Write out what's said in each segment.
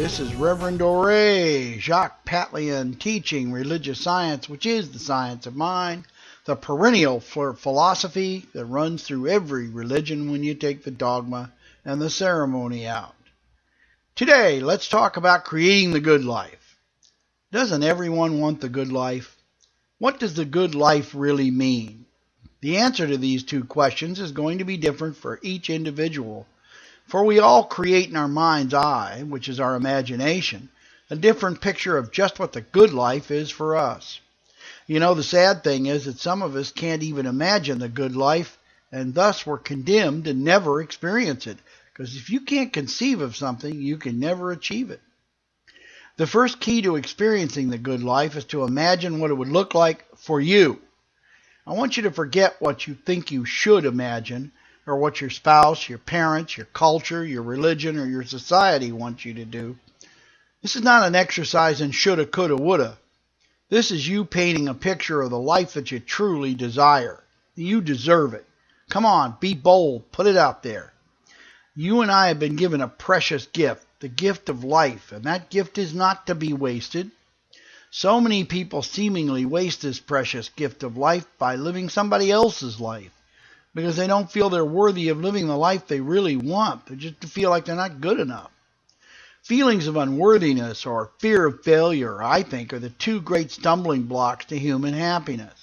This is Reverend Dore, Jacques Patlian, teaching religious science, which is the science of mind, the perennial philosophy that runs through every religion when you take the dogma and the ceremony out. Today, let's talk about creating the good life. Doesn't everyone want the good life? What does the good life really mean? The answer to these two questions is going to be different for each individual. For we all create in our mind's eye, which is our imagination, a different picture of just what the good life is for us. You know, the sad thing is that some of us can't even imagine the good life, and thus we're condemned to never experience it. Because if you can't conceive of something, you can never achieve it. The first key to experiencing the good life is to imagine what it would look like for you. I want you to forget what you think you should imagine, or what your spouse, your parents, your culture, your religion, or your society wants you to do. This is not an exercise in shoulda, coulda, woulda. This is you painting a picture of the life that you truly desire. You deserve it. Come on, be bold, put it out there. You and I have been given a precious gift, the gift of life, and that gift is not to be wasted. So many people seemingly waste this precious gift of life by living somebody else's life, because they don't feel they're worthy of living the life they really want. They just feel like they're not good enough. Feelings of unworthiness or fear of failure, I think, are the two great stumbling blocks to human happiness.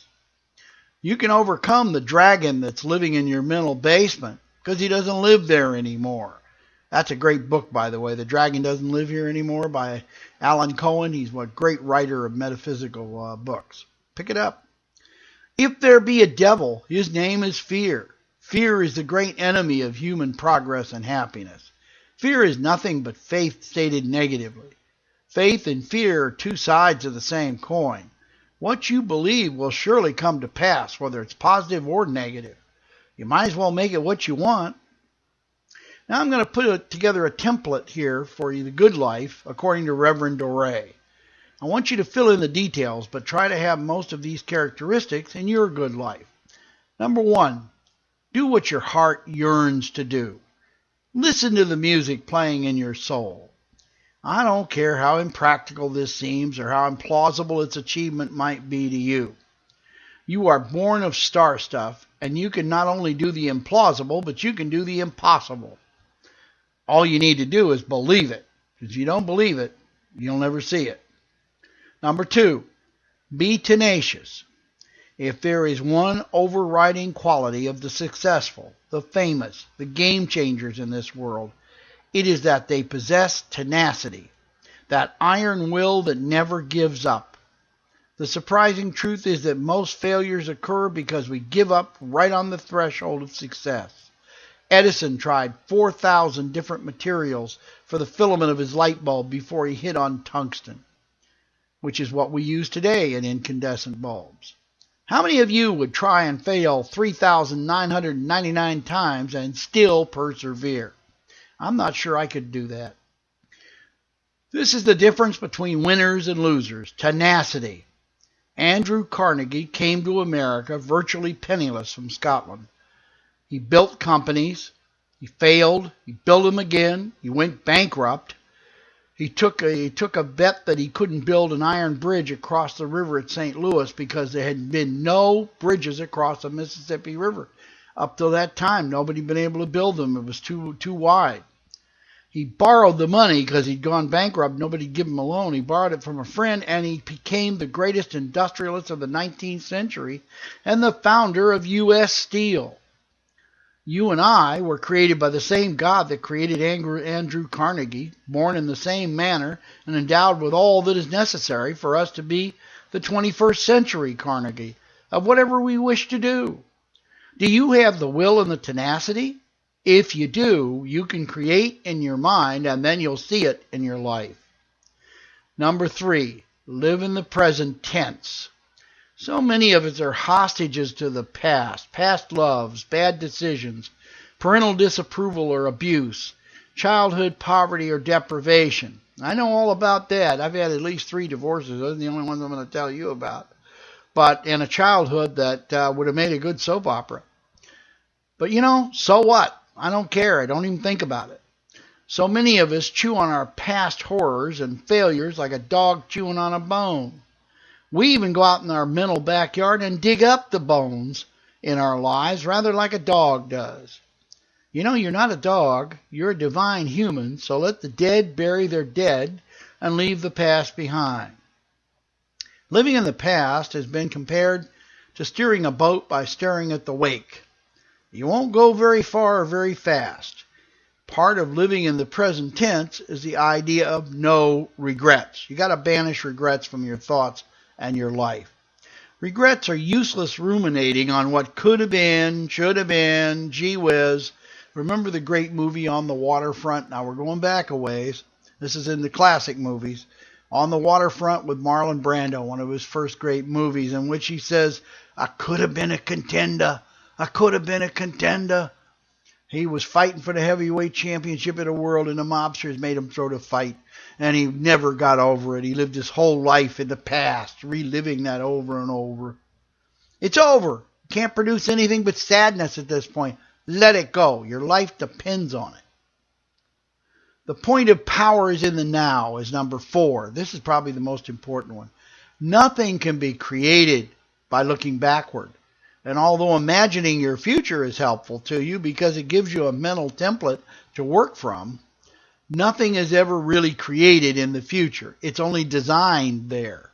You can overcome the dragon that's living in your mental basement because he doesn't live there anymore. That's a great book, by the way, The Dragon Doesn't Live Here Anymore by Alan Cohen. He's a great writer of metaphysical books. Pick it up. If there be a devil, his name is fear. Fear is the great enemy of human progress and happiness. Fear is nothing but faith stated negatively. Faith and fear are two sides of the same coin. What you believe will surely come to pass, whether it's positive or negative. You might as well make it what you want. Now I'm going to put together a template here for you, the good life, according to Reverend Dore. I want you to fill in the details, but try to have most of these characteristics in your good life. Number 1, do what your heart yearns to do. Listen to the music playing in your soul. I don't care how impractical this seems or how implausible its achievement might be to you. You are born of star stuff, and you can not only do the implausible, but you can do the impossible. All you need to do is believe it. If you don't believe it, you'll never see it. Number 2, be tenacious. If there is one overriding quality of the successful, the famous, the game changers in this world, it is that they possess tenacity, that iron will that never gives up. The surprising truth is that most failures occur because we give up right on the threshold of success. Edison tried 4,000 different materials for the filament of his light bulb before he hit on tungsten, which is what we use today in incandescent bulbs. How many of you would try and fail 3,999 times and still persevere? I'm not sure I could do that. This is the difference between winners and losers: tenacity. Andrew Carnegie came to America virtually penniless from Scotland. He built companies. He failed. He built them again. He went bankrupt. He took a bet that he couldn't build an iron bridge across the river at St. Louis because there had been no bridges across the Mississippi River. Up till that time, nobody had been able to build them. It was too wide. He borrowed the money because he'd gone bankrupt. Nobody would give him a loan. He borrowed it from a friend, and he became the greatest industrialist of the 19th century and the founder of U.S. Steel. You and I were created by the same God that created Andrew Carnegie, born in the same manner and endowed with all that is necessary for us to be the 21st century Carnegie of whatever we wish to do. Do you have the will and the tenacity? If you do, you can create in your mind, and then you'll see it in your life. Number 3, live in the present tense. So many of us are hostages to the past loves, bad decisions, parental disapproval or abuse, childhood poverty or deprivation. I know all about that. I've had at least 3 divorces. Those are the only ones I'm going to tell you about. But in a childhood that would have made a good soap opera. But you know, so what? I don't care. I don't even think about it. So many of us chew on our past horrors and failures like a dog chewing on a bone. We even go out in our mental backyard and dig up the bones in our lives, rather like a dog does. You know, you're not a dog, you're a divine human, so let the dead bury their dead and leave the past behind. Living in the past has been compared to steering a boat by staring at the wake. You won't go very far or very fast. Part of living in the present tense is the idea of no regrets. You got to banish regrets from your thoughts and your life. Regrets are useless ruminating on what could have been, should have been, gee whiz. Remember the great movie On the Waterfront? Now we're going back a ways. This is in the classic movies. On the Waterfront with Marlon Brando, one of his first great movies, in which he says, I could have been a contender. I could have been a contender. He was fighting for the heavyweight championship of the world, and the mobsters made him throw the fight. And he never got over it. He lived his whole life in the past, reliving that over and over. It's over. You can't produce anything but sadness at this point. Let it go. Your life depends on it. The point of power is in the now is number 4. This is probably the most important one. Nothing can be created by looking backward. And although imagining your future is helpful to you because it gives you a mental template to work from, nothing is ever really created in the future. It's only designed there.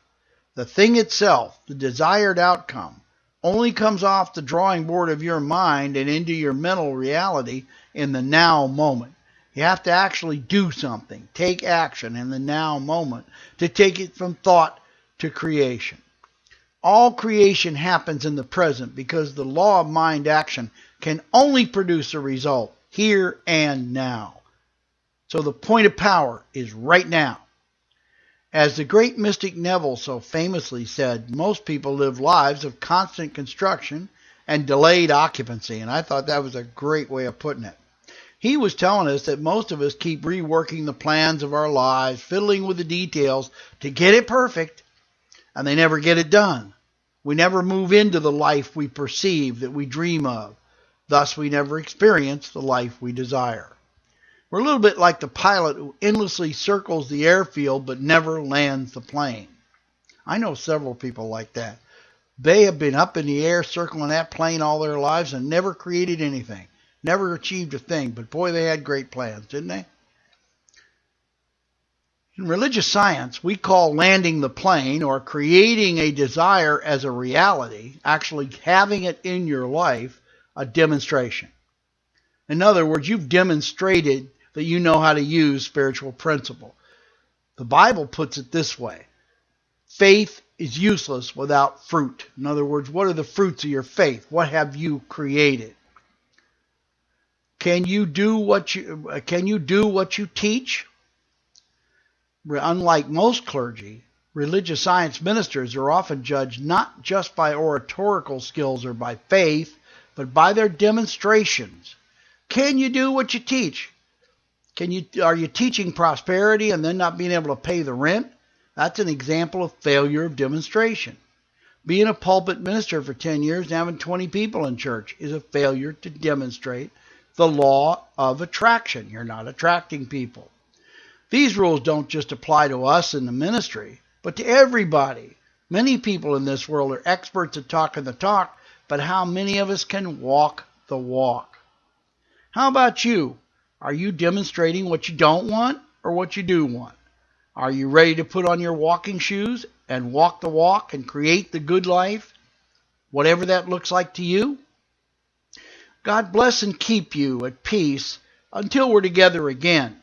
The thing itself, the desired outcome, only comes off the drawing board of your mind and into your mental reality in the now moment. You have to actually do something, take action in the now moment to take it from thought to creation. All creation happens in the present because the law of mind action can only produce a result here and now. So the point of power is right now. As the great mystic Neville so famously said, most people live lives of constant construction and delayed occupancy. And I thought that was a great way of putting it. He was telling us that most of us keep reworking the plans of our lives, fiddling with the details to get it perfect, and they never get it done. We never move into the life we perceive that we dream of. Thus, we never experience the life we desire. We're a little bit like the pilot who endlessly circles the airfield but never lands the plane. I know several people like that. They have been up in the air circling that plane all their lives and never created anything. Never achieved a thing, but boy, they had great plans, didn't they? In religious science, we call landing the plane or creating a desire as a reality, actually having it in your life, a demonstration. In other words, you've demonstrated that you know how to use spiritual principle. The Bible puts it this way: faith is useless without fruit. In other words, what are the fruits of your faith? What have you created? Can you do what you teach? Unlike most clergy, religious science ministers are often judged not just by oratorical skills or by faith, but by their demonstrations. Can you do what you teach? Are you teaching prosperity and then not being able to pay the rent? That's an example of failure of demonstration. Being a pulpit minister for 10 years and having 20 people in church is a failure to demonstrate the law of attraction. You're not attracting people. These rules don't just apply to us in the ministry, but to everybody. Many people in this world are experts at talking the talk, but how many of us can walk the walk? How about you? Are you demonstrating what you don't want or what you do want? Are you ready to put on your walking shoes and walk the walk and create the good life, whatever that looks like to you? God bless and keep you at peace until we're together again.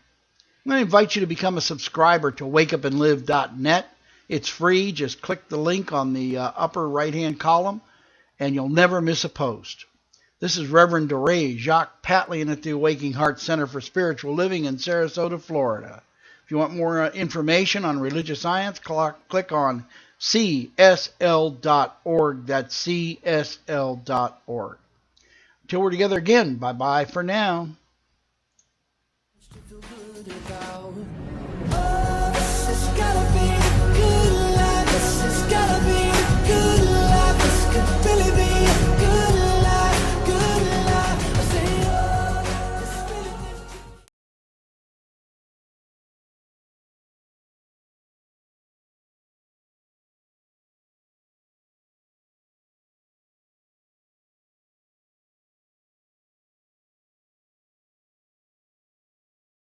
I'm going to invite you to become a subscriber to wakeupandlive.net. It's free. Just click the link on the upper right-hand column, and you'll never miss a post. This is Reverend Dore, Jacques Patlian at the Awakening Heart Center for Spiritual Living in Sarasota, Florida. If you want more information on religious science, click on csl.org. That's csl.org. Until we're together again, bye-bye for now. Oh, this has gotta